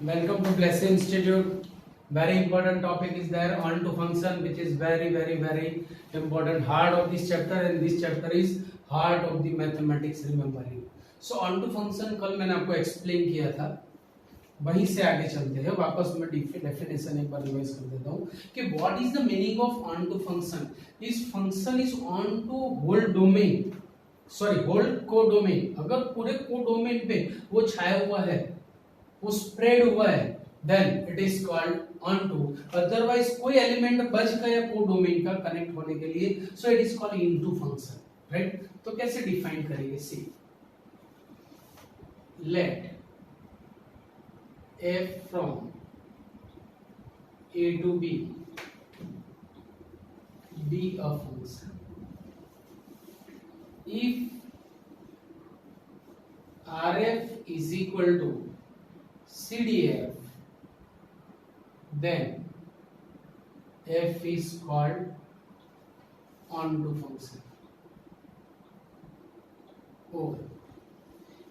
Welcome to Blessing Institute. Very important topic is there on to function, which is very important. Heart of this chapter, and this chapter is heart of the mathematics remembering. So on to function कल मैंने आपको explain किया था, वहीं से आगे चलते हैं. वापस मैं definition एक बार रिवाइज कर देता हूँ कि what is the meaning of on to function? This function is on to whole domain, sorry whole codomain. अगर पूरे codomain पे वो छाया हुआ है, वो स्प्रेड हुआ है, then it is called onto. Otherwise कोई एलिमेंट बच गया कोडोमेन का कनेक्ट होने के लिए, so it is called into function. Right, तो कैसे डिफाइन करेंगे? See, let f from a to b be a function if rf is equal to CDF, then f is called onto function. Or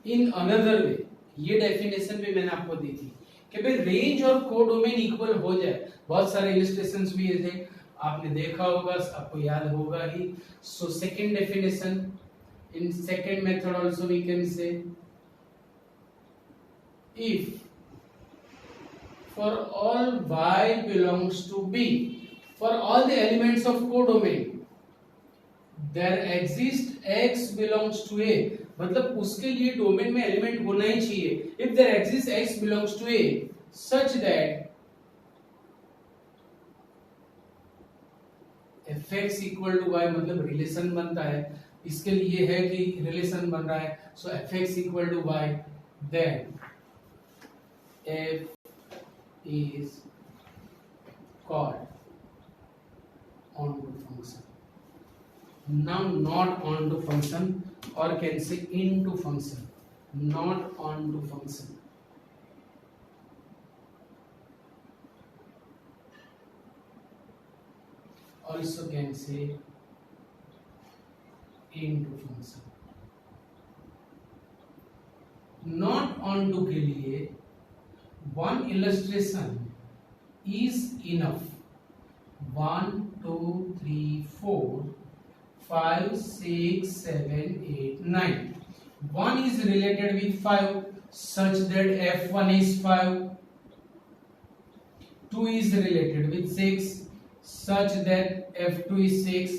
in another way, ये definition भी मैंने आपको दी थी कि भाई रेंज और कोडोमेन इक्वल हो जाए. बहुत सारे इलस्ट्रेशंस भी थे, आपने देखा होगा, आपको याद होगा ही. So second definition, in second method also we can say if for all y belongs to b, for all the elements of codomain there exists x belongs to a, मतलब उसके लिए डोमेन में एलिमेंट होना ही चाहिए. if there exists x belongs to a such that fx equal to y, मतलब relation बनता है. इसके लिए है कि रिलेशन बन रहा है, सो fx equal to y, then f is called onto function. Now not onto function, or can say into function, not onto function. Also can say into function. Not onto के लिए one illustration is enough. 1 2 3 4 5 6 7 8 9. 1 is related with 5 such that f1 is 5. 2 is related with 6 such that f2 is 6.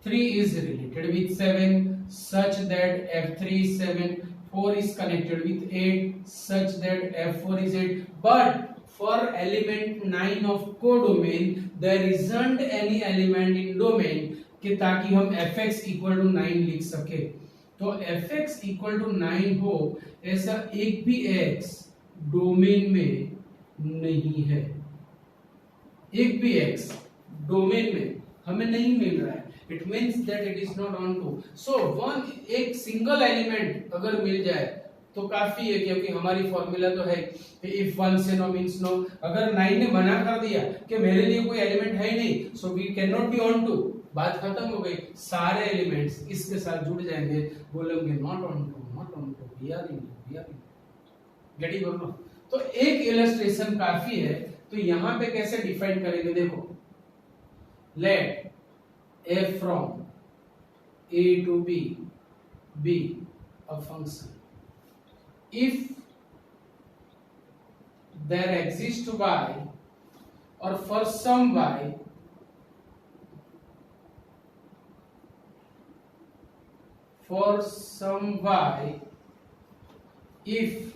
3 is related with 7 such that f3 is 7. 4 is connected with 8 such that f4 is 8. But for element 9 of codomain there isn't any element in domain कि ताकि हम fx equal to 9 लिख सके. तो fx equal to 9 हो ऐसा एक भी x डोमेन में नहीं है. एक भी x डोमेन में हमें नहीं मिल रहा है. It means that it is not onto. So one एक सिंगल एलिमेंट अगर मिल जाए तो काफी है, क्योंकि हमारी फॉर्मूला तो है if one से no means no. अगर 9 ने मना कर दिया कि मेरे लिए कोई एलिमेंट है ही नहीं, so we cannot be onto, बात खत्म हो गई. सारे एलिमेंट्स इसके साथ जुड़ जाएंगे, बोलेंगे not onto, we are in. Getting बोलो. तो एक इलस्ट्रेशन काफी है. तो यहाँ पे कैसे डिफाइन करेंगे? देखो, late f from a to b be a function if there exists y, or for some y if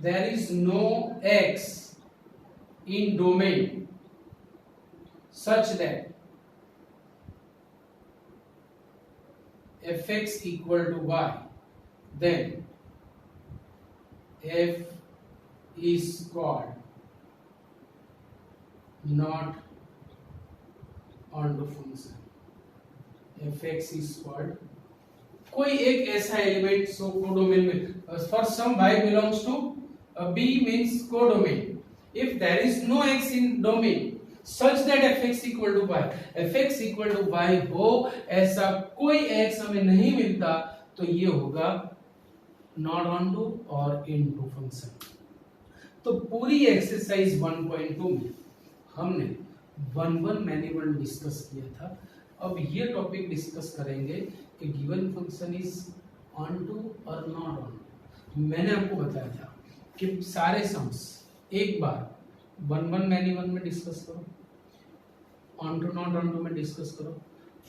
there is no x in domain such that fx equal to y, then f is called not onto function. fx is called कोई एक ऐसा element so codomain में, for some y belongs to b means codomain. if there is no x in domain such that fx equal to y, fx equal to y हो ऐसा कोई x हमें नहीं मिलता, तो ये होगा नॉट ऑन टू और इन टू फंक्शन। तो पूरी एक्सरसाइज 1.2 में हमने वन मैनी वन डिस्कस किया था। अब ये टॉपिक डिस्कस करेंगे कि given function is onto और नॉट ऑन। मैंने आपको बताया था कि सारे सम्स एक बार वन मैनी वन में डिस्कस करो, onto not onto में डिस्कस करो,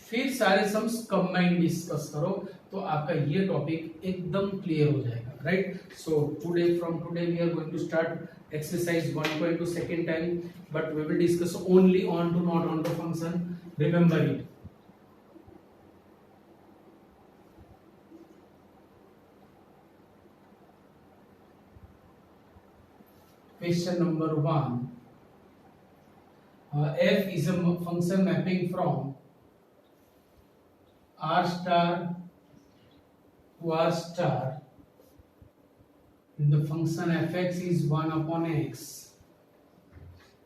फिर सारे सम्स कंबाइंड डिस्कस करो, तो आपका ये टॉपिक एकदम क्लियर हो जाएगा, right. So from today we are going to start exercise 1.2 second time, but we will discuss only on to not on to function. Remember it. Question number 1. F is a function mapping from R star to R star. The function fx is 1 upon x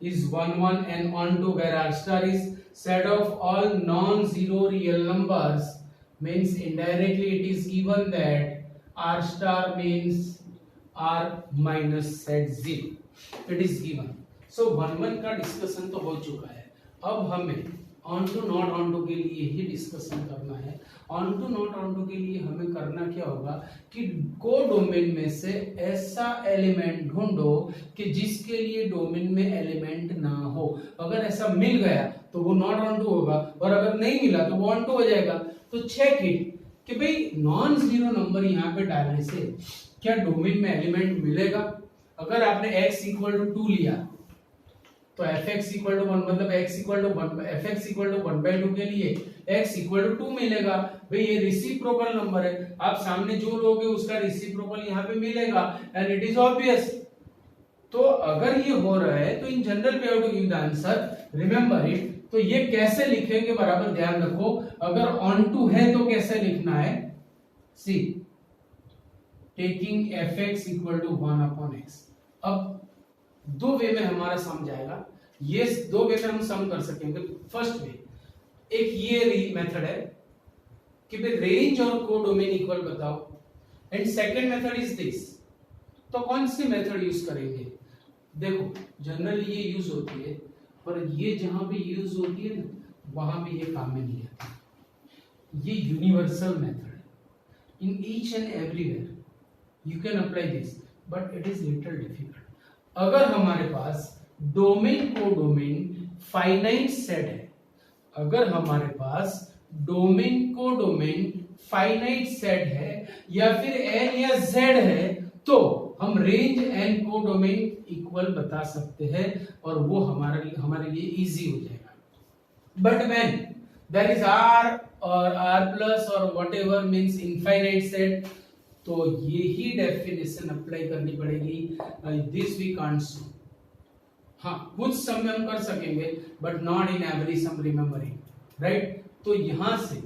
is 1 and on to where r star is set of all non-zero real numbers, means indirectly it is given that r star means r minus set 0, it is given. So 1 का discussion तो हो चुका है, अब हमें onto not onto के लिए ही डिस्कशन करना है। Onto not onto के लिए हमें करना क्या होगा कि कोडोमेन में से ऐसा एलिमेंट ढूंढो कि जिसके लिए डोमेन में एलिमेंट ना हो। अगर ऐसा मिल गया तो वो नॉट ऑन टू होगा, और अगर नहीं मिला तो वो ऑन टू हो जाएगा। तो चेक इट कि भाई नॉन जीरो नंबर यहाँ पे डालने से क्या डोमेन में एलिमेंट मिलेगा। अगर आपने x इक्वल टू 2 लिया तो fx इक्वल टू 1, मतलब x equal to 1, fx equal to 1/2 के लिए x इक्वल टू 2 मिलेगा। भाई ये रेसिप्रोकल नंबर है, आप सामने जो लोगे उसका रेसिप्रोकल यहाँ पे मिलेगा, एंड इट इज ऑब्वियस। तो अगर ये हो रहा है तो in general we have to give the answer, remember it. तो ये कैसे लिखेंगे बराबर ध्यान रखो। अगर ऑन टू है तो कैसे लिखना है, see taking fx equal to 1 upon x। अब दो वे में हमारा सम जाएगा, ये दो वे में हम सम कर सकेंगे। फर्स्ट वे, एक ये मेथड है कि भाई रेंज और कोडोमेन इक्वल बताओ, and second method is this. तो कौन सी मेथड यूज करेंगे, देखो जनरली ये यूज होती है, पर ये जहां भी यूज होती है ना वहां भी ये काम में नहीं आती। ये यूनिवर्सल मेथड है, in each and everywhere you can apply this, but it is little difficult. अगर हमारे पास डोमेन कोडोमेन फाइनाइट सेट है, अगर हमारे पास डोमेन कोडोमेन फाइनाइट सेट है या फिर n या z है, तो हम रेंज एंड कोडोमेन इक्वल बता सकते हैं और वो हमारे लिए इजी हो जाएगा। But when there is r और r प्लस और व्हाटएवर मींस इनफाइनाइट सेट, तो ये ही डेफिनेशन अप्लाई करनी पड़ेगी। दिस वी कांट सो, हाँ कुछ सम में हम कर सकेंगे but not in every sum, remember it, right. तो यहां से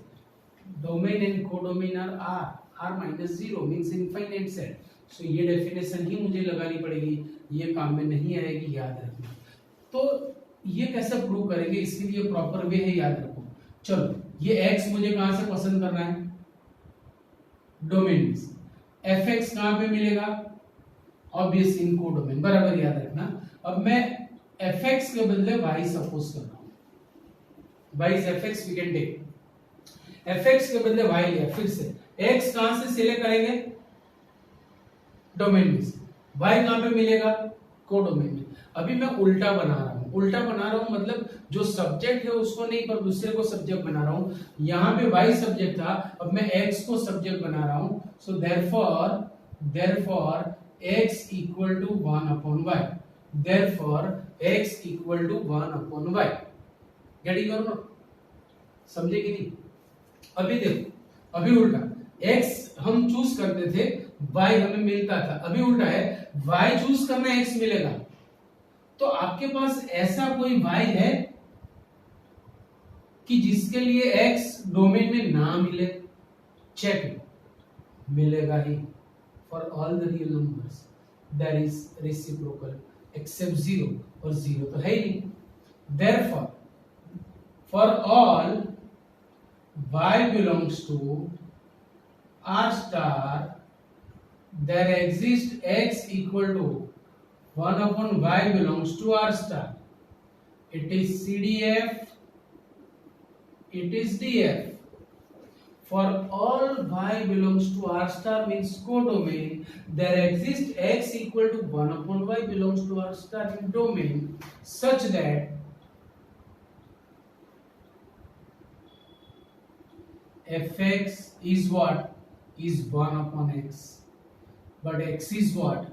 domain and codomain are minus 0 means infinite set. So ये डेफिनेशन ही मुझे लगानी पड़ेगी, ये काम में नहीं आएगी, याद रखना। तो ये कैसे प्रूव करेंगे, इसके लिए प्रॉपर वे है, याद रखो। चलो ये x मुझे कहां से पसंद करना है, डोमेन में। fx कहां पे मिलेगा, ऑब्वियस इन कोडोमेन, बराबर याद रखना। अब मैं fx के बदले y सपोज कर रहा हूं, y is fx, we can take fx के बदले y लिया, फिर से x कहां से सिलेक्ट करेंगे, डोमेन में से, y कहां पे मिलेगा, कोडोमेन में। अभी मैं उल्टा बना रहा हूं, उल्टा बना रहा हूं मतलब जो सब्जेक्ट है उसको नहीं पर दूसरे को सब्जेक्ट बना रहा हूं। यहां पे y सब्जेक्ट था, अब मैं x को सब्जेक्ट बना रहा हूं। So therefore x equal to 1 upon y, therefore x equal to 1 upon y। Getting और नॉट, समझे कि नहीं। अभी देखो, अभी उल्टा, x हम चूज करते थे, y हमें मिलता था, अभी उल्टा है, y चूज करना x मिलेगा। तो आपके पास ऐसा कोई y है कि जिसके लिए x डोमेन में ना मिले, चेक, मिलेगा ही। For all the real numbers there is reciprocal except 0, और 0 तो है ही नहीं। Therefore for all y belongs to r star there exists x equal to 1 upon y belongs to R star. It is CDF, it is DF. For all y belongs to R star means codomain, there exists x equal to 1 upon y belongs to R star in domain such that fx is what? Is 1 upon x. But x is what?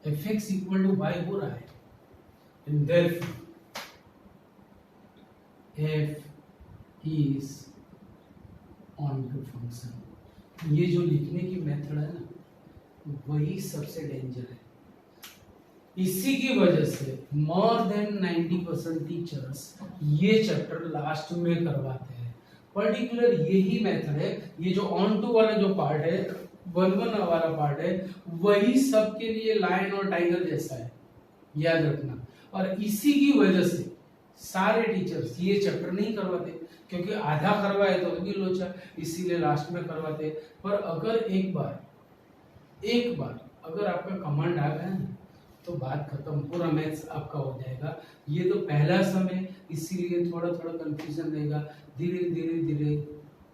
fx equal to y हो रहा है. And therefore f is onto function. ये जो लिखने की method है ना, वही सबसे डेंजर है. इसी की वजह से मोर देन 90% टीचर्स ये चैप्टर लास्ट में करवाते हैं. पर्टिकुलर यही मेथड है. ये जो ऑन टू वाला जो पार्ट है, 1-1 वाला पार्ट है, वही सबके लिए लाइन और टाइगर जैसा है, याद रखना. और इसी की वजह से सारे टीचर्स ये चैप्टर नहीं करवाते, क्योंकि आधा करवाए तो भी लोचा, इसीलिए लास्ट में करवाते. पर अगर एक बार अगर आपका कमांड आ गया ना, तो बात खत्म, पूरा मैथ्स आपका हो जाएगा. ये तो पहला समय, इसीलिए थोड़ा थोड़ा कंफ्यूजन रहेगा. धीरे धीरे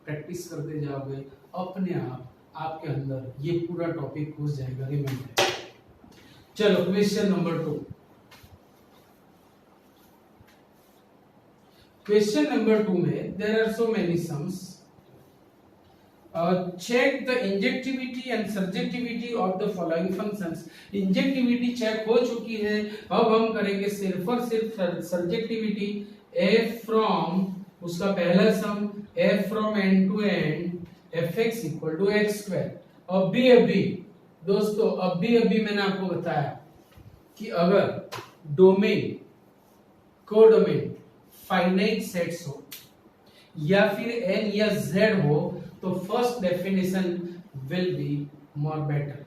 प्रैक्टिस करते जाओगे, अपने आप आपके अंदर ये पूरा टॉपिक घुस जाएगा. रिमेंबर. चलो क्वेश्चन नंबर 2. क्वेश्चन नंबर 2 में there are so many sums. Check the injectivity and surjectivity of the following functions. Injectivity check हो चुकी है, अब हम करेंगे सिर्फ और सिर्फ सर्जेक्टिविटी. f फ्रॉम, उसका पहला sum f from and to and fx equal to x square. अभी दोस्तों मैंने आपको बताया कि अगर डोमेन कोडोमेन फाइनाइट सेट्स हो या फिर n या z हो, तो first definition will be more better.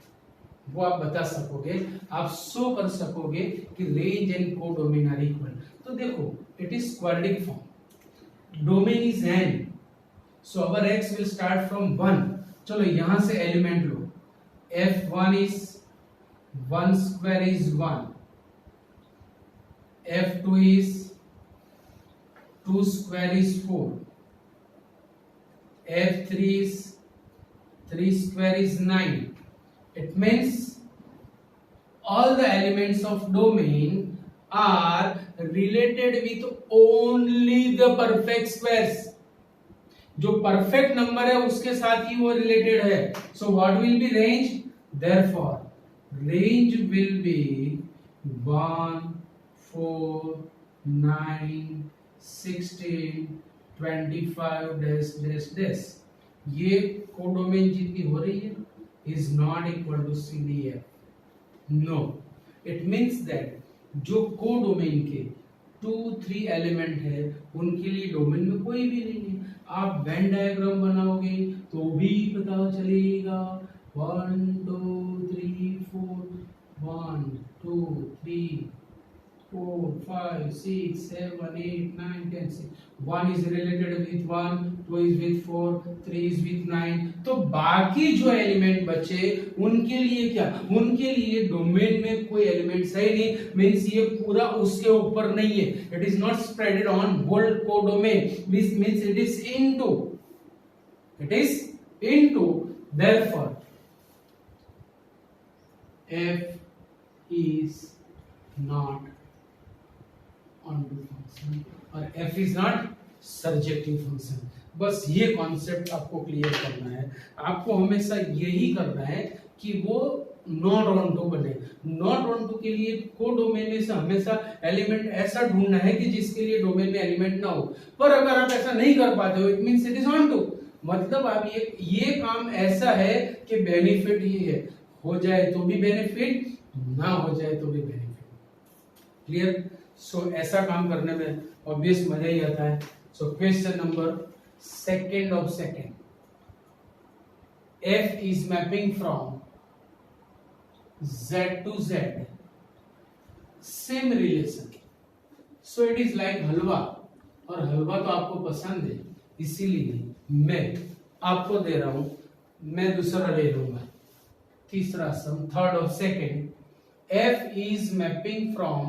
वो आप बता सकोगे, आप शो कर सकोगे कि range and codomain are equal. तो देखो, it is quadratic form. Domain is n, so our x will start from 1. चलो यहां से एलिमेंट लो. f1 is 1 square is 1, f2 is 2 square is 4, f3 is 3 square is 9. It means all the elements of domain are related with only the perfect squares. जो perfect number है उसके साथ ही वो related है. So what will be range? Therefore range will be 1, 4, 9, 16, 25 dash. ये codomain जितनी हो रही है is not equal to CDF. No, it means that जो कोडोमेन के 2-3 एलिमेंट है, उनके लिए डोमेन में कोई भी नहीं है. आप वेन डायग्राम बनाओगे तो भी पता चलेगा. 1 2 3 4 1 2 3 4 5 6 7 8 9 10. 1 is related with 1, 2 is with 4, 3 is with 9. तो बाकी जो एलिमेंट बचे उनके लिए क्या? उनके लिए डोमेन में कोई एलिमेंट्स है नहीं. मींस ये पूरा उसके ऊपर नहीं है. It is not spreaded on whole codomain. Means it is into. Therefore f is not onto function और f is not surjective function. बस ये कॉन्सेप्ट आपको क्लियर करना है. आपको हमेशा यही करना है कि वो नॉट ऑन टू बने. नॉट ऑन टू के लिए कोडोमेन में से हमेशा एलिमेंट ऐसा ढूंढना है कि जिसके लिए डोमेन में एलिमेंट ना हो. पर अगर आप ऐसा नहीं कर पाते हो, it means it is onto. मतलब आप ये काम ऐसा है कि बेनिफिट ही है. हो जाए तो भी बेनिफिट, ना हो जाए तो भी बेनिफिट. क्लियर? सो ऐसा काम करने में ऑब्वियस मजा ही आता है. So question number second of second. f is mapping from z to z. same relation. so it is like हलवा, और हलवा तो आपको पसंद है, इसीलिए मैं आपको दे रहा हूं मैं दूसरा ले लूंगा, तीसरा sum, third of second, f is mapping from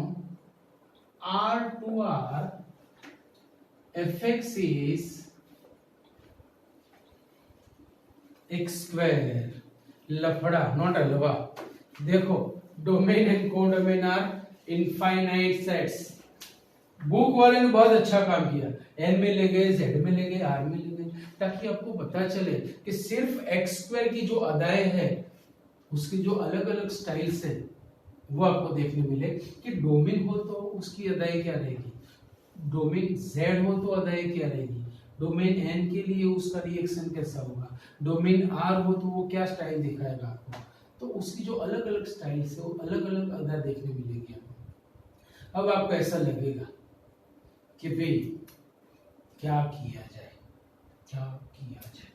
R to R, fx is x square, लफड़ा नॉट अलवा। देखो domain and codomain are infinite sets. Book वाले ने बहुत अच्छा काम किया, एन में ले गए, जेड में ले गए, आर में ले गए, ताकि आपको पता चले कि सिर्फ एक्स स्क्वायर की जो अदाएं है उसकी जो अलग अलग स्टाइल्स है वो आपको देखने मिले कि डोमेन हो तो उसकी अदाएं क्या रहेगी, डोमेन जेड हो तो अदाएं क्या रहेगी, डोमेन एन के लिए उसका रिएक्शन कैसा होगा, डोमेन आर हो तो वो क्या स्टाइल दिखाएगा आपको। तो उसकी जो अलग अलग स्टाइल्स है वो अलग अलग अदा देखने मिलेगी आपको। अब आपको ऐसा लगेगा कि भाई क्या किया जाए, क्या किया जाए।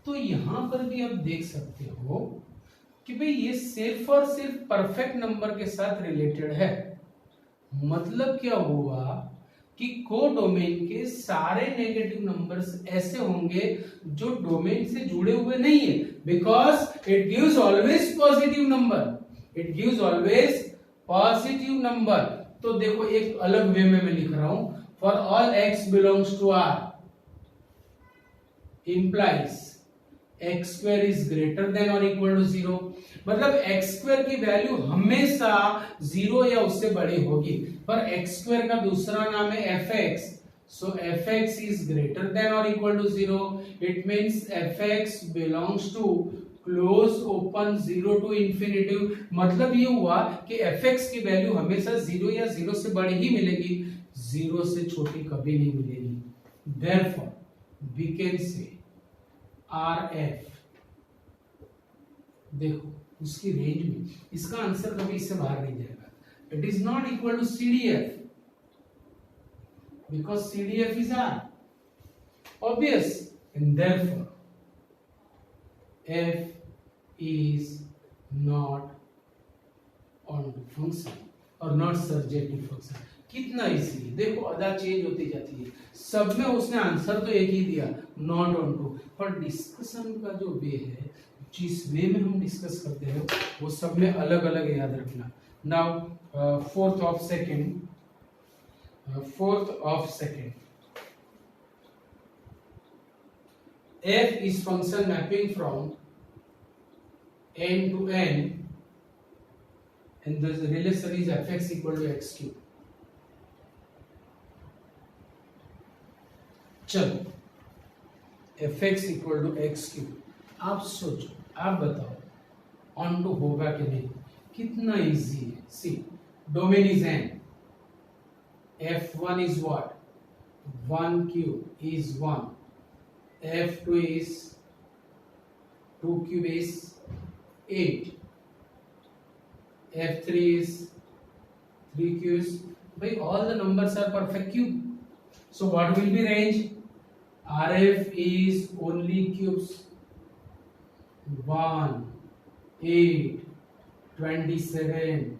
तो यहां पर भी आप देख सकते हो कि भाई ये सिर्फ और सिर्फ परफेक्ट नंबर के साथ रिलेटेड है। मतलब क्या हुआ कि कोडोमेन के सारे नेगेटिव नंबर्स ऐसे होंगे जो डोमेन से जुड़े हुए नहीं है, because it gives always positive number, it gives always positive number. तो देखो एक अलग वे में मैं लिख रहा हूं, for all x belongs to R implies x square is greater than or equal to 0। मतलब x स्क्वायर की वैल्यू हमेशा 0 या उससे बड़ी होगी, पर x स्क्वायर का दूसरा नाम है fx, so fx is greater than or equal to 0, it means fx belongs to close open 0 to infinity. मतलब ये हुआ कि fx की वैल्यू हमेशा 0 या 0 से बड़ी ही मिलेगी, 0 से छोटी कभी नहीं मिलेगी। therefore we can say RF, देखो उसकी रेंज में इसका आंसर कभी इससे बाहर नहीं जाएगा, it is not equal to CDF because CDF is R obvious, and therefore F is not onto function और नॉट सर्जेक्टिव फंक्शन। कितना इजी, देखो अदा चेंज होती जाती है, सब में उसने आंसर तो एक ही दिया, नॉट ऑन टू, पर डिस्कशन का जो वे है, जिस वे में हम डिस्कस करते हैं वो सब में अलग अलग याद रखना। Now fourth of second, f is function mapping from n to n and the relation is fx equal to x cube। चलो fx equal to x cube, आप सोचो, आप बताओ ऑन टू होगा कि नहीं, कितना इजी है। See domain is N, f1 is what, 1 cube is 1, f2 is 2 cube is 8, f3 is 3 cubes, by all the numbers are perfect cube, so what will be range, RF is only cubes, 1, 8, 27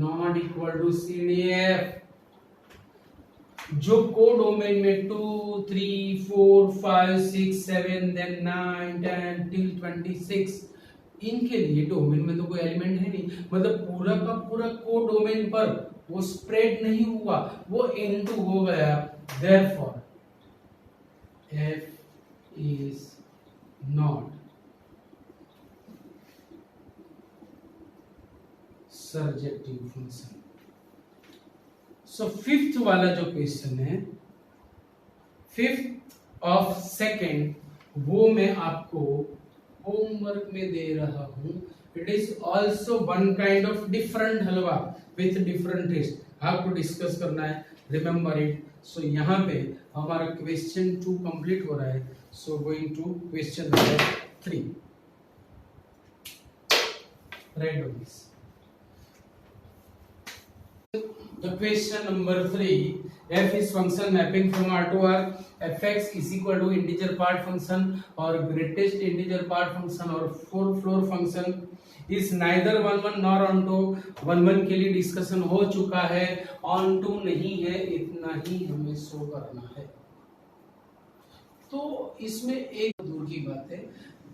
not equal to CDF। जो codomain में 2, 3, 4, 5, 6, 7 then 9, 10 till 26, इनके लिए domain में तो कोई element है नहीं, मतलब पूरा का पूरा कोडोमेन पर वो स्प्रेड नहीं हुआ, वो इनटू हो गया। therefore f is not surjective function. So fifth वाला जो क्वेश्चन है, फिफ्थ ऑफ सेकेंड, वो मैं आपको होमवर्क में दे रहा हूं। It is also one kind of different halwa with different taste, आपको डिस्कस करना है, रिमेंबर इट। सो यहाँ पे हमारा क्वेश्चन 2 कंप्लीट हो रहा है, so going to question number 3, right on this. The question number 3, f is function mapping from R to R, fx is equal to integer part function or greatest integer part function or full floor function is neither 1 1 nor onto 1 1 के लिए discussion हो चुका है, on to नहीं है, इतना ही हमें show करना है। तो इसमें एक दूर की बात है,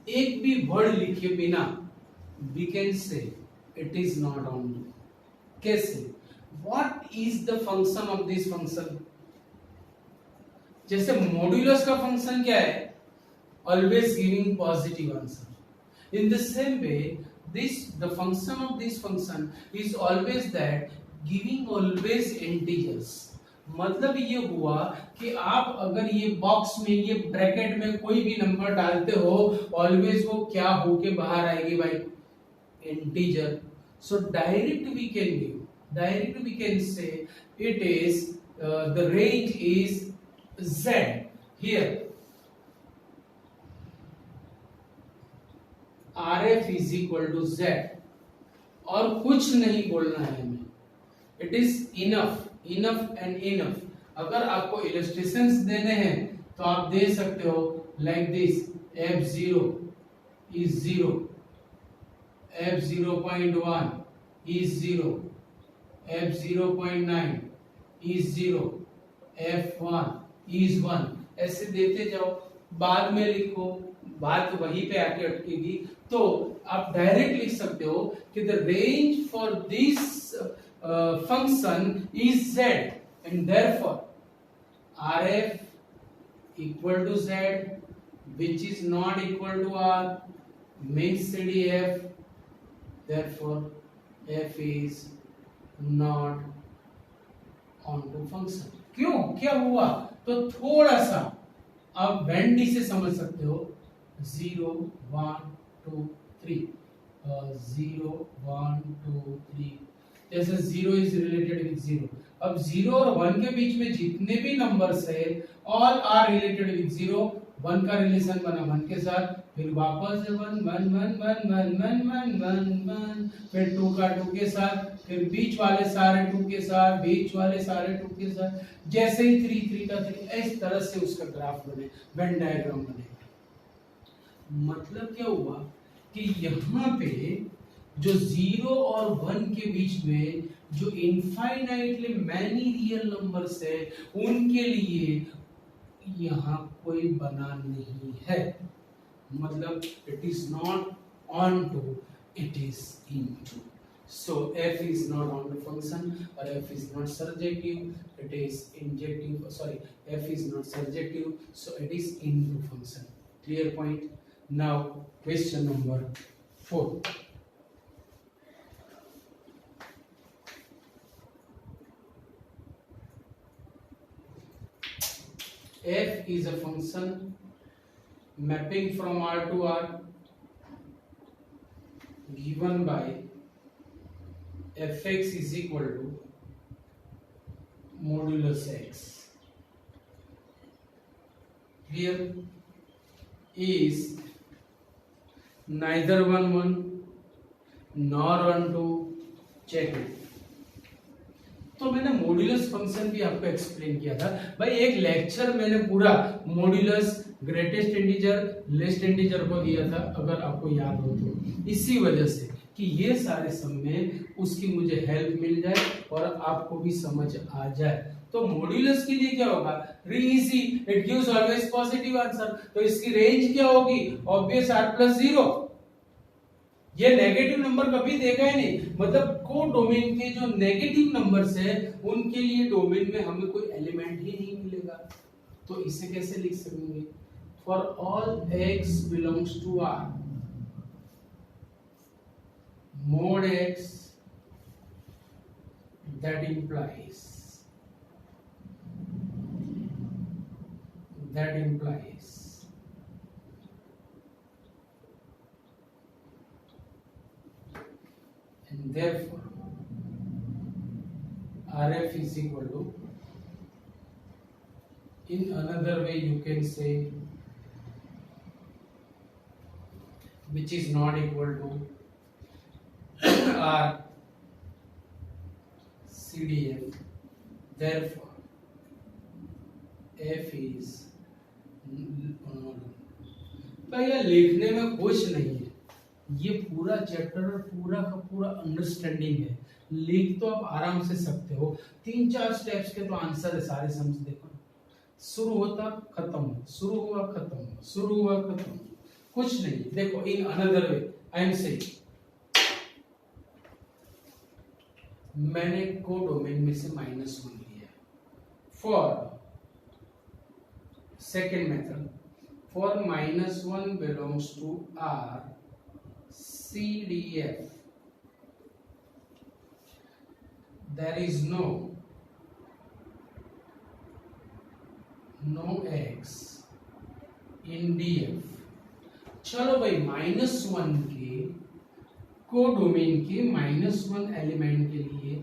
एक भी वर्ड लिखे बिना we can say it is not onto. कैसे? What is the function of this function? जैसे मॉड्यूलस का फंक्शन क्या है? Always giving positive answer. In the same way the function of this function is always that giving always integers। मतलब ये हुआ कि आप अगर ये बॉक्स में, ये ब्रैकेट में कोई भी नंबर डालते हो, ऑलवेज वो क्या होके बाहर आएगी भाई? Integer. So direct we can say it is the range is z here। RF is equal to Z, और कुछ नहीं बोलना है हमें। It is enough and enough. अगर आपको इलस्ट्रेशंस देने हैं तो आप दे सकते हो like this, f0 is 0, f0.1 is 0, f0.9 is 0, f1 is 1। ऐसे देते जाओ, बाद में लिखो, बात वहीं पे आके अटकेगी। तो आप डायरेक्ट लिख सकते हो कि the range for this function is z and therefore RF equal to z which is not equal to R means CDF, therefore f is not onto function। क्यों? क्या हुआ? तो थोड़ा सा आप वेंडी से समझ सकते हो, 0 1 2 3 0 1 2 3, जैसे 0 इज रिलेटेड विद 0। अब 0 और 1 के बीच में जितने भी नंबर्स है ऑल आर रिलेटेड विद 0। 1 का रिलेशन बना 1 के साथ, फिर वापस 1 1 1 1 1 1 1 1 1, फिर 2 का 2 के साथ, फिर बीच वाले सारे 2 के साथ, बीच वाले सारे 2 के साथ, जैसे ही 3 3 का 3, इस तरह से उसका ग्राफ बने, वेन डायग्राम बने। मतलब क्या हुआ कि यहाँ पे जो 0 और 1 के बीच में जो इनफाइनाइटली मैनी रियल नंबर्स है, उनके लिए यहाँ कोई बना नहीं है। मतलब it is not onto, it is into. So f is not on the function, or f is not surjective, it is injective, sorry, f is not surjective, so it is into function। Clear point? Now question number 4। f is a function mapping from R to R given by fx is equal to modulus x। Here is neither 1 1 nor 1 2। Check it. तो मैंने modulus function भी आपको explain किया था भाई, एक lecture मैंने पूरा मॉड्यूलस, ग्रेटेस्ट इंटीजर, लेस्ट इंटीजर को दिया था, अगर आपको याद हो तो। इसी वजह से कि ये सारे सम में उसकी मुझे हेल्प मिल जाए और आपको भी समझ आ जाए। तो मॉड्यूलस के लिए क्या होगा? Easy, it gives always positive answer. तो इसकी रेंज क्या होगी? Obvious r plus 0। ये नेगेटिव नंबर कभी देखा ही नहीं। मतलब को डोमेन के जो नेगेटिव नंबर्स है उनके लिए डोमेन में हमें कोई एलिमेंट ही नहीं मिलेगा। तो इसे कैसे लिख सकेंगे? For all x belongs to R, mod x that implies and therefore RF is equal to, in another way you can say, which is not equal to R CDF, therefore F is भैया लिखने में कुछ नहीं है, ये पूरा chapter और पूरा का पूरा अंडरस्टैंडिंग है। लिख तो आप आराम से सकते हो, 3-4 स्टेप्स के तो आंसर है सारे। समझ देखो शुरू होता खत्म, शुरू हुआ खत्म, शुरू हुआ खत्म, कुछ नहीं। देखो in another way I am saying, मैंने कोडोमेन में से -1 लिया for second method, for -1 belongs to R CDF, there is no x in DF। चलो भाई -1 के कोडोमेन के -1 एलिमेंट के लिए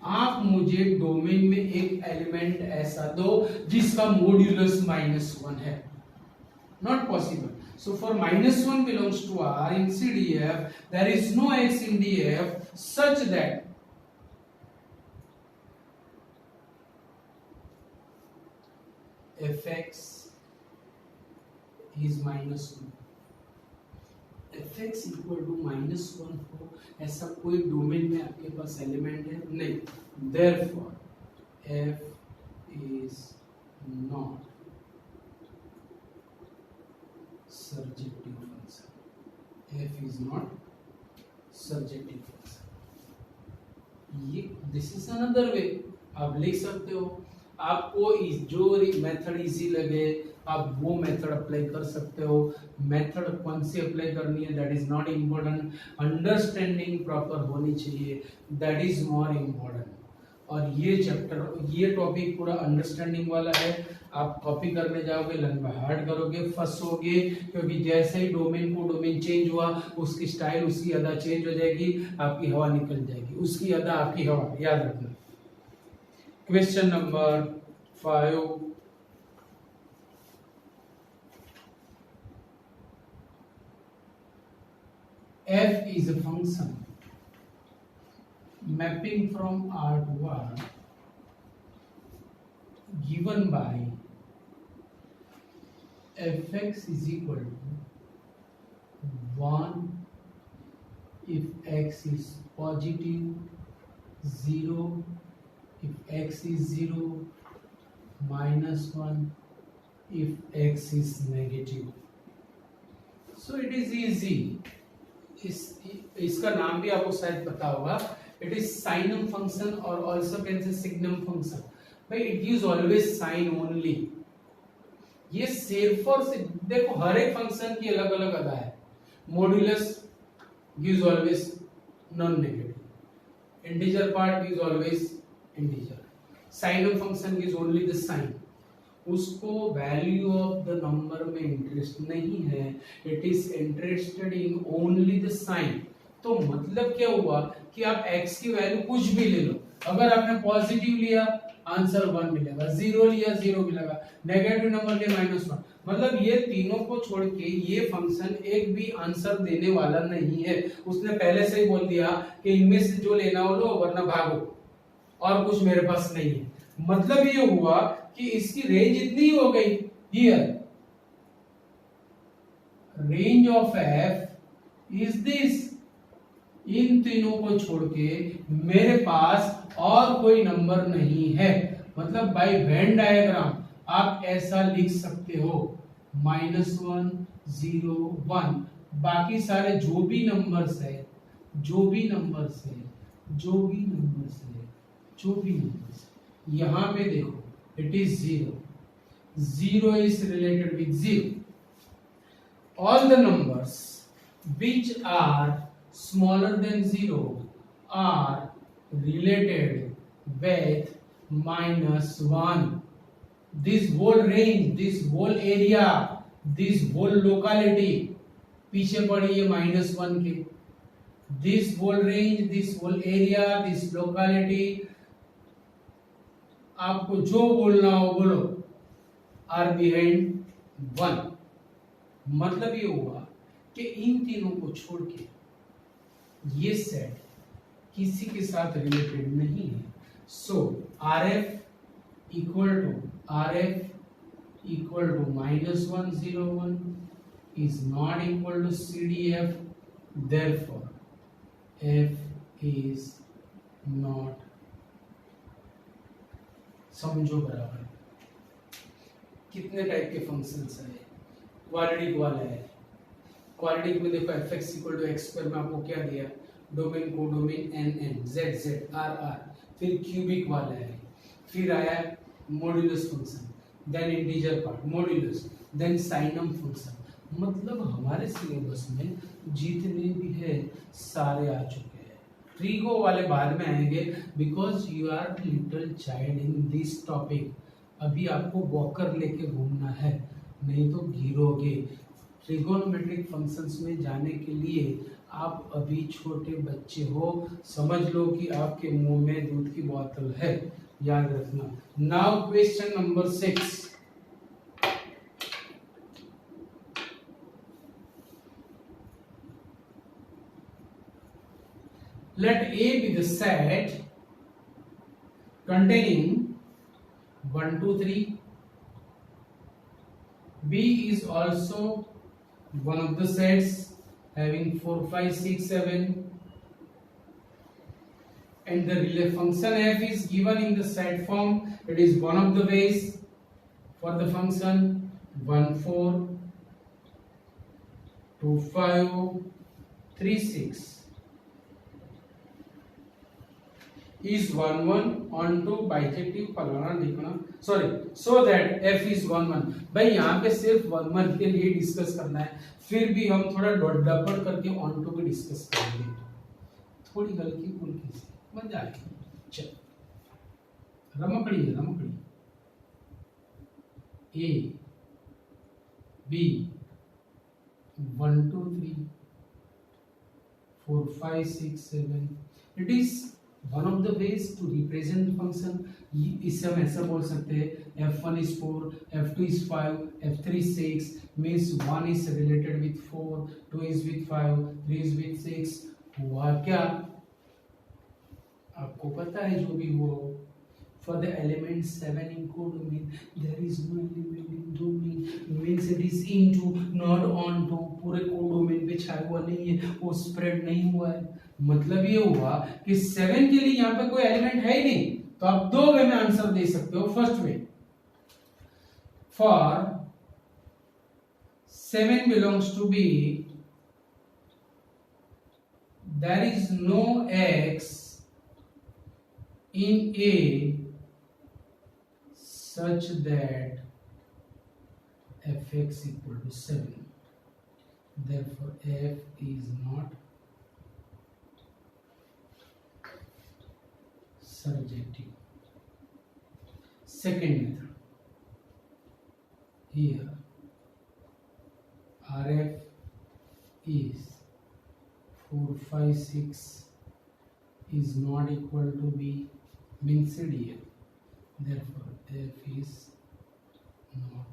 आप मुझे डोमेन में एक एलिमेंट ऐसा दो जिसका मॉड्यूलस -1 है, not possible. So for -1 belongs to R in CDF, there is no x in DF such that fx is -1, fx equal to -1 हो ऐसा कोई डोमेन में आपके पास एलिमेंट है नहीं, therefore f is not surjective function, f is not surjective function। ये this is another way, आप लिख सकते हो। आपको जो मेथड इजी लगे आप वो मेथड अप्लाई कर सकते हो। मेथड कौन सी अप्लाई करनी है that is not important, understanding proper होनी चाहिए, दैट इज मोर इम्पोर्टेंट। और ये चैप्टर, ये टॉपिक पूरा अंडरस्टैंडिंग वाला है। आप कॉपी करने जाओगे लंबा हार्ड करोगे, फंसोगे, क्योंकि जैसे ही डोमेन को डोमेन चेंज हुआ उसकी स्टाइल उसकी अदा चेंज हो जाएगी, आपकी हवा निकल जाएगी, उसकी अदा आपकी हवा, याद रखना। Question number 5, f is a function mapping from R to R given by fx is equal to 1 if x is positive, 0 if x is 0, -1 if x is negative। So it is easy। इसका नाम भी आपको शायद पता होगा, it is signum function और also can say signum function. भाई it gives always sign only, ये सिर्फ और सिर्फ देखो हर एक फंक्शन की अलग अलग अदा है। Modulus gives always non negative, integer part gives always integer, signum function gives only the sign. उसको वैल्यू ऑफ द नंबर में इंटरेस्ट नहीं है, it is interested in only the sign. तो मतलब क्या हुआ कि आप x की वैल्यू कुछ भी ले लो, अगर आपने पॉजिटिव लिया आंसर 1 मिलेगा, 0 लिया 0 मिलेगा, नेगेटिव नंबर लिया -1। मतलब ये तीनों को छोड़ के ये फंक्शन एक भी आंसर देने वाला नहीं है। उसने पहले से ही बोल दिया कि इनमें से जो लेना हो लो वरना भागो, और कुछ मेरे पास नहीं है। मतलब ये हुआ कि इसकी रेंज इतनी हो गई, here range of f is this. इन तीनों को छोड़ के मेरे पास और कोई नंबर नहीं है। मतलब बाय वेन डायग्राम आप ऐसा लिख सकते हो -1 0 1, बाकी सारे जो भी नंबर्स है यहां पे देखो it is 0, 0 is related with 0। all the numbers which are smaller than 0 are related with -1। this whole range, this whole area, this whole locality पीछे पड़ी है -1 के, this whole range, this whole area, this locality, आपको जो बोलना हो बोलो, are behind 1। मतलब ये हुआ कि इन तीनों को छोड़ के ये सेट किसी के साथ रिलेटेड नहीं है। सो RF equal to -1 0 1 is not equal to CDF, therefore F is not, समझो बराबर। कितने टाइप के फंक्शंस है, क्वाड्रेटिक वाला है। क्वाड्रेटिक में देखो F X equal to X square में आपको क्या दिया, डोमेन को domain N N Z Z R R, फिर क्यूबिक वाला है, फिर आया modulus function, then integer part modulus, then signum function. मतलब हमारे सिलेबस में जितने भी है सारे आ चुके हैं। ट्रिगो वाले बाद में आएंगे because you are little child in this topic. अभी आपको वॉकर लेके घूमना है, नहीं तो गिरोगे। ट्रिगोनोमेट्रिक फंक्शंस में जाने के लिए आप अभी छोटे बच्चे हो, समझ लो कि आपके मुंह में दूध की बोतल है, याद रखना। Now question number 6। Let A be the set containing 1, 2, 3. B is also one of the sets having 4, 5, 6, 7. And the relay function f is given in the set form. It is one of the ways for the function 1, 4, 2, 5, 3, 6. is 1 1 on to bijective फलाना लिखना, sorry, so that f is 1 1। भाई यहाँ पे सिर्फ 1 1 के लिए discuss करना है, फिर भी हम थोड़ा डबल करके ऑन टू भी डिस्कस करेंगे, थोड़ी हल्की फुल्की सी मजा आएगी। चल रमकड़ी है, रमकड़ी A B 1 2 3 4 5 6 7। It is one of the ways to represent the function। इससे हम ऐसा बोल सकते हैं f1 is 4, f2 is 5, f3 is 6, means 1 is related with 4, 2 is with 5, 3 is with 6। हुआ क्या, आपको पता है जो भी हो। For the element 7 in codomain, there is no element in domain, means it is into not onto, पूरे codomain पे छाया हुआ नहीं है, वो स्प्रेड नहीं हुआ है। मतलब ये हुआ कि 7 के लिए यहाँ पे कोई एलिमेंट है ही नहीं। तो आप दो वे में आंसर दे सकते हो। First way, for 7 belongs to B, there is no x in A such that fx equal to 7, therefore f is not surjective। Second method, here Rf is 4 5 6 is not equal to B, means CDF, therefore f is not।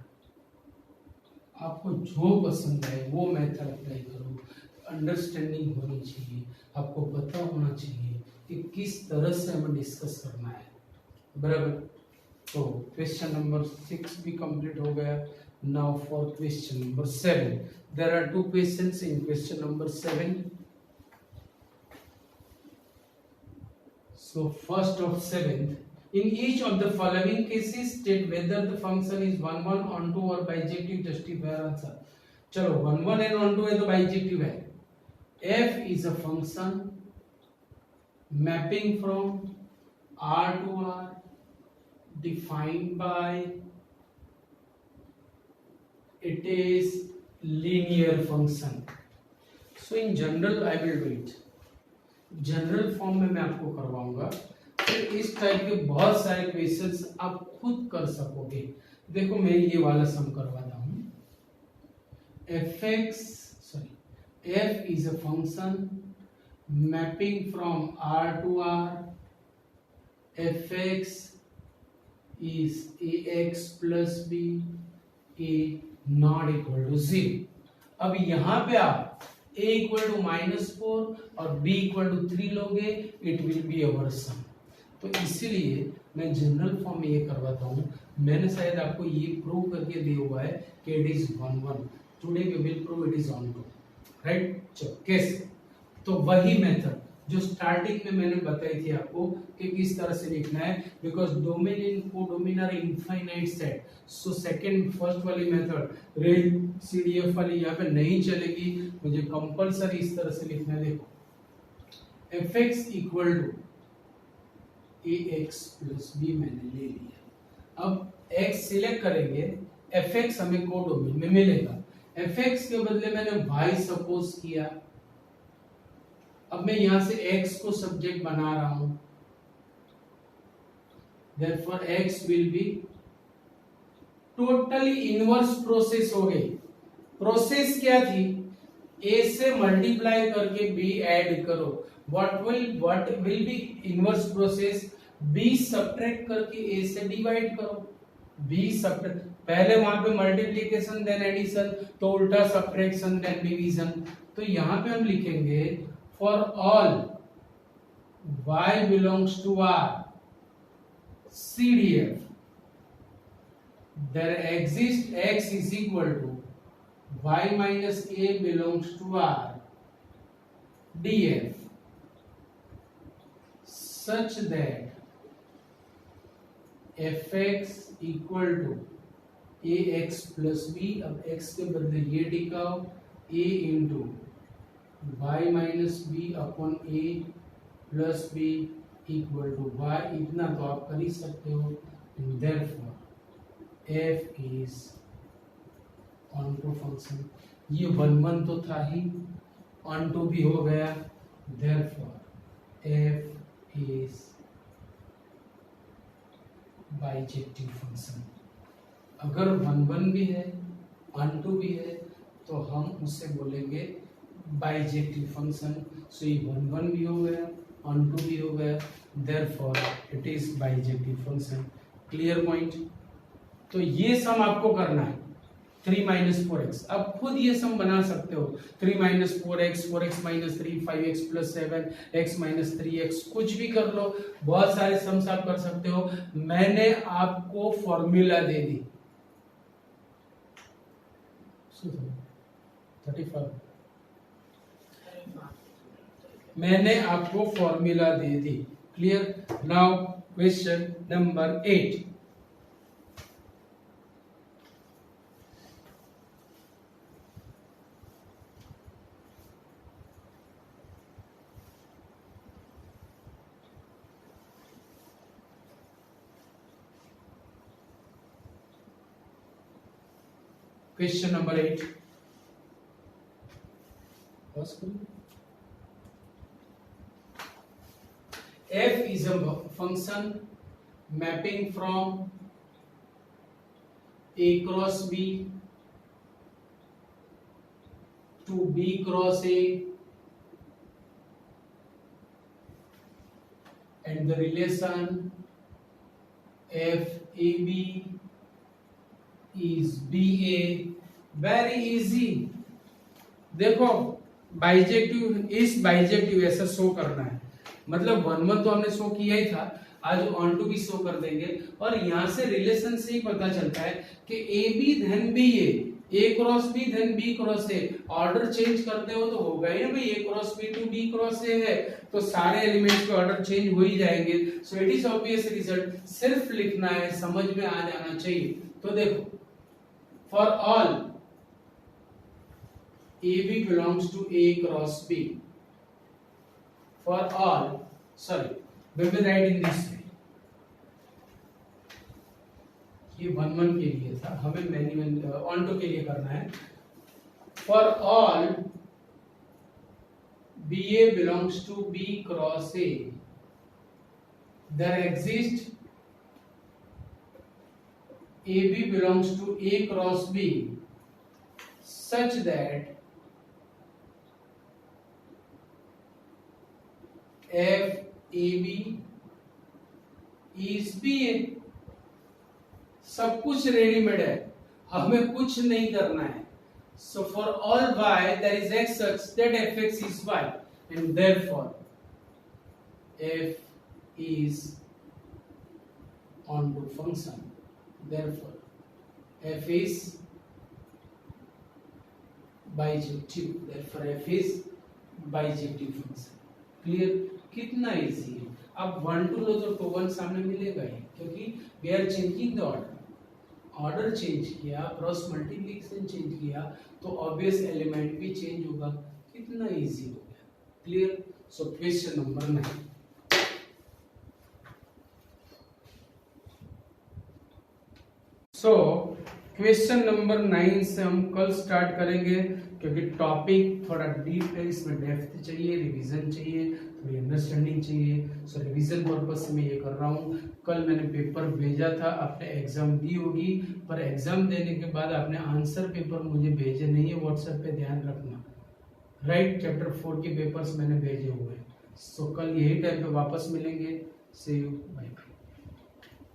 आपको जो पसंद है वो method apply करो, understanding होनी चाहिए, आपको पता होना चाहिए कि किस तरह से हमें डिस्कस करना है, बराबर। तो क्वेश्चन नंबर 6 भी कंप्लीट हो गया। Now for question number 7, there are 2 questions in question number 7। So first of 7th, in each of the following cases state whether the function is 1 1 onto or bijective, justify answer। चलो 1 1 and onto है तो bijective है। f is a function mapping from R to R defined by it is linear function। So in general I will do it, general form में मैं आपको करवाऊंगा, फिर इस टाइप के बहुत सारे क्वेश्चंस आप खुद कर सकोगे। देखो मैं ये वाला सम करवाता हूं। f is a function mapping from R to R, fx is ax plus b, a not equal to 0। अब यहां पे आप a इक्वल टू -4 और b इक्वल टू 3 लोगे, इट विल बी अवर सम। तो इसीलिए मैं जनरल फॉर्म में ये करवाता हूँ। मैंने शायद आपको ये प्रूव करके दिया हुआ है कि it is 1 1। Today we will prove it is onto, right. चलो कैसे, तो वही मेथड जो स्टार्टिंग में मैंने बताई थी आपको कि किस तरह से लिखना है, because domain in codomain are infinite set, so second first वाली मेथड रेसिडियफ वाली यहाँ पे नहीं चलेगी, मुझे कंपलसरी इस तरह से लिखना है। देखो fx equal to ax plus b मैंने ले लिया। अब x सिलेक्ट करेंगे, fx हमें कोडोमेन में मिलेगा, fx के बदले मैंने y सपोज किया। अब मैं यहां से x को सब्जेक्ट बना रहा हूं, therefore x will be totally inverse process हो गई। प्रोसेस क्या थी, a से मल्टीप्लाई करके b ऐड करो, what will be inverse process, b subtract करके a से डिवाइड करो, b सब्ट्रैक्ट, पहले वहां पे मल्टीप्लिकेशन देन एडिशन, तो उल्टा सब्ट्रैक्शन देन डिवीजन। तो यहां पे हम लिखेंगे for all y belongs to R CDF there exists x is equal to y minus a belongs to R DF such that fx equal to ax plus b, अब x के बदले ये टिकाओ, a into y minus b upon a plus b equal to y, इतना तो आप कर ही सकते हो। Therefore f is onto function, ये 1 तो था ही, ऑनटू भी हो गया, therefore f is bijective function. अगर 1 भी है, ऑनटू भी है, तो हम उसे बोलेंगे बाइजेक्टिव फंक्शन। सो ये 1 भी हो गया, ऑनटू भी हो गया, therefore it is bijective function. Clear point. तो ये सम आपको करना है 3 माइनस 4x, अब खुद ये सम बना सकते हो, 3 minus 4x, 4x minus 3, 5x plus 7, x minus 3x, कुछ भी कर लो, बहुत सारे सम्स आप कर सकते हो। मैंने आपको फॉर्मूला दे दी 35, मैंने आपको formula they the. Clear. Now question number 8, question number 8, f is a function mapping from a cross b to b cross a and the relation f ab is ba। Very easy. देखो bijective, इस bijective ऐसा show करना है, मतलब 1 तो हमने show किया ही था, आज ऑन टू भी शो कर देंगे। और यहां से रिलेशन से ही पता चलता है कि ए बी धन बी ए क्रॉस बी धन B cross A, order change करते हो तो होगा ही ना भाई, A cross B to B cross A है तो सारे एलिमेंट्स के ऑर्डर चेंज हो ही जाएंगे। सो इट इज ऑब्वियस रिजल्ट, सिर्फ लिखना है, समझ में आ जाना चाहिए। तो देखो for all AB belongs to A cross B. For all, sorry, we will write in this way. ये 1 के लिए था, हमें मैन्युअल ऑन टू के लिए करना है। For all BA belongs to B cross A, there exists AB belongs to A cross B such that F A B is B A। सब कुछ रेडीमेड है, हमें कुछ नहीं करना है। So for all y there is x such that fx is y and therefore f is onto function, therefore f is bijective, therefore f is bijective function। Clear, कितना easy है। अब 1 2 लो तो 2 1 सामने मिलेगा ही, क्योंकि we are changing the order change किया, cross multiplication change किया, तो ऑब्वियस एलिमेंट भी चेंज होगा। कितना इजी हो गया, clear. So question number 9। So question number 9 से हम कल स्टार्ट करेंगे, क्योंकि टॉपिक थोड़ा डीप है, इसमें डेप्थ चाहिए, रिवीजन चाहिए, थोड़ी अंडरस्टैंडिंग चाहिए। सो रिवीजन पर्पज से मैं ये कर रहा हूँ। कल मैंने पेपर भेजा था, आपने एग्जाम दी होगी, पर एग्जाम देने के बाद आपने आंसर पेपर मुझे भेजे नहीं है व्हाट्सएप पे, ध्यान रखना। राइट, चैप्टर 4 के पेपर्स मैंने भेजे हुए हैं। सो कल यही टाइम पे वापस मिलेंगे। सी यू, बाय बाय।